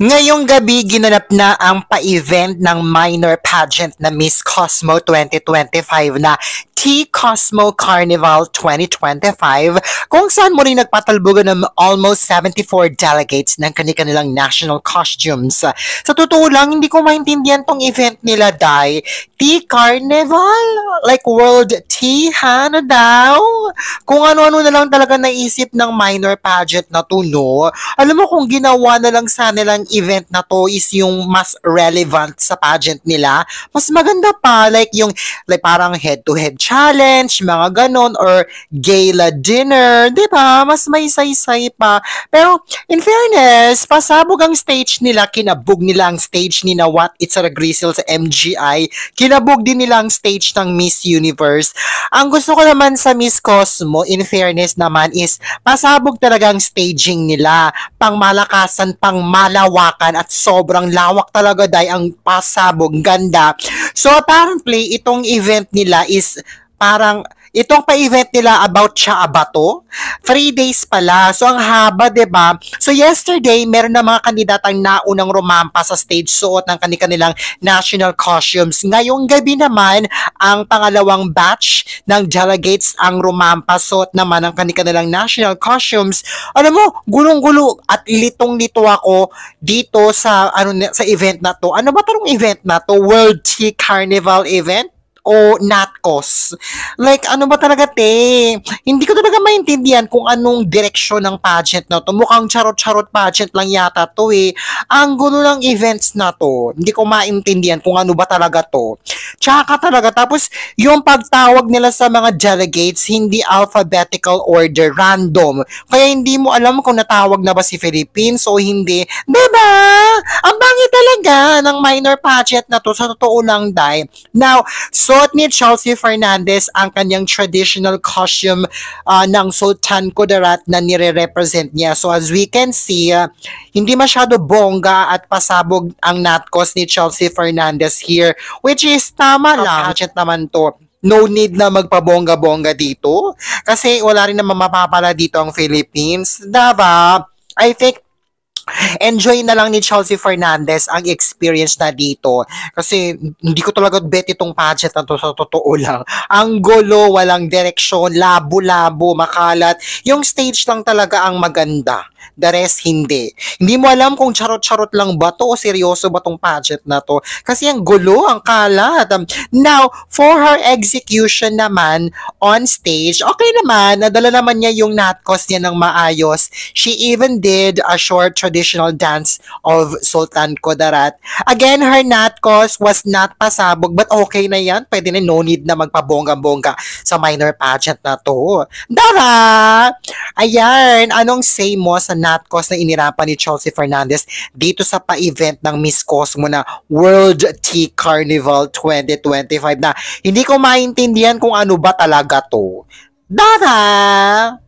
Ngayong gabi ginanap na ang pa-event ng minor pageant na Miss Cosmo 2025 na T-Cosmo Carnival 2025 kung saan muli nagpatalbogan ng almost 74 delegates ng kanilang national costumes. Sa totoo lang, hindi ko maintindihan tong event nila, Dai. T-Carnival? Like World T, ha? Ano daw? Kung ano-ano na lang talaga naisip ng minor pageant na to, no? Alam mo kung ginawa na lang sa nilang event na to is yung mas relevant sa pageant nila, mas maganda pa, like yung like parang head-to-head challenge, mga ganon, or gala dinner, di ba? Mas may saysay pa. Pero, in fairness, pasabog ang stage nila, kinabog nila ang stage ni na What It's a Grizzle sa MGI, kinabog din nila ang stage ng Miss Universe. Ang gusto ko naman sa Miss Cosmo, in fairness naman, is pasabog talaga ang staging nila, pang malakasan, pang malawakan, at sobrang lawak talaga dahil ang pasabog, ganda. So apparently, itong event nila is parang itong pa-event nila about Chaabato, 3 days pala. So, ang haba, ba diba? So, yesterday, meron na mga kandidatang naunang rumampa sa stage suot ng kanilang national costumes. Ngayong gabi naman, ang pangalawang batch ng delegates ang rumampa suot naman ng kanilang national costumes. Alam mo, gulong-gulo at litong-lito ako dito sa sa event na to. Ano ba tarong event na to? World Tea Carnival event? O NatCos. Like, ano ba talaga, te? Hindi ko talaga maintindihan kung anong direksyon ng pageant na to. Mukhang charot-charot pageant lang yata to eh. Ang gulo ng events na to. Hindi ko maintindihan kung ano ba talaga to. Tsaka talaga. Tapos, yung pagtawag nila sa mga delegates, hindi alphabetical order, random. Kaya hindi mo alam kung natawag na ba si Philippines o hindi. Diba? Ang bangit talaga ng minor pageant na to. Sa totoo lang, Dai. Now, suot ni Chelsea Fernandez ang kanyang traditional costume ng Sultan Kudarat na nire-represent niya. So as we can see, hindi masyado bongga at pasabog ang NatCos ni Chelsea Fernandez here, which is tama lang. Pageant naman to. No need na magpabongga-bongga dito kasi wala rin naman mapapala dito ang Philippines. Diba? I think enjoy na lang ni Chelsea Fernandez ang experience na dito. Kasi hindi ko talaga bet itong pageant na to sa totoo lang. Ang gulo, walang direksyon, labo-labo, makalat. Yung stage lang talaga ang maganda. The rest, hindi. Hindi mo alam kung charot-charot lang ba to o seryoso ba tong pageant na to. Kasi ang gulo, ang kalat. Now, for her execution naman on stage, okay naman. Nadala naman niya yung NatCos niya ng maayos. She even did a short traditional dance of Sultan Kudarat. Again, her NatCos was not pasabog, but okay na yan. Pwede na, no need na magpabongga-bongga sa minor pageant na to. Dara! Ayan, anong say mo sa NatCos na inirapan ni Chelsea Fernandez dito sa pa-event ng Miss Cosmo na World Tea Carnival 2025 na hindi ko maintindihan kung ano ba talaga to. Dara!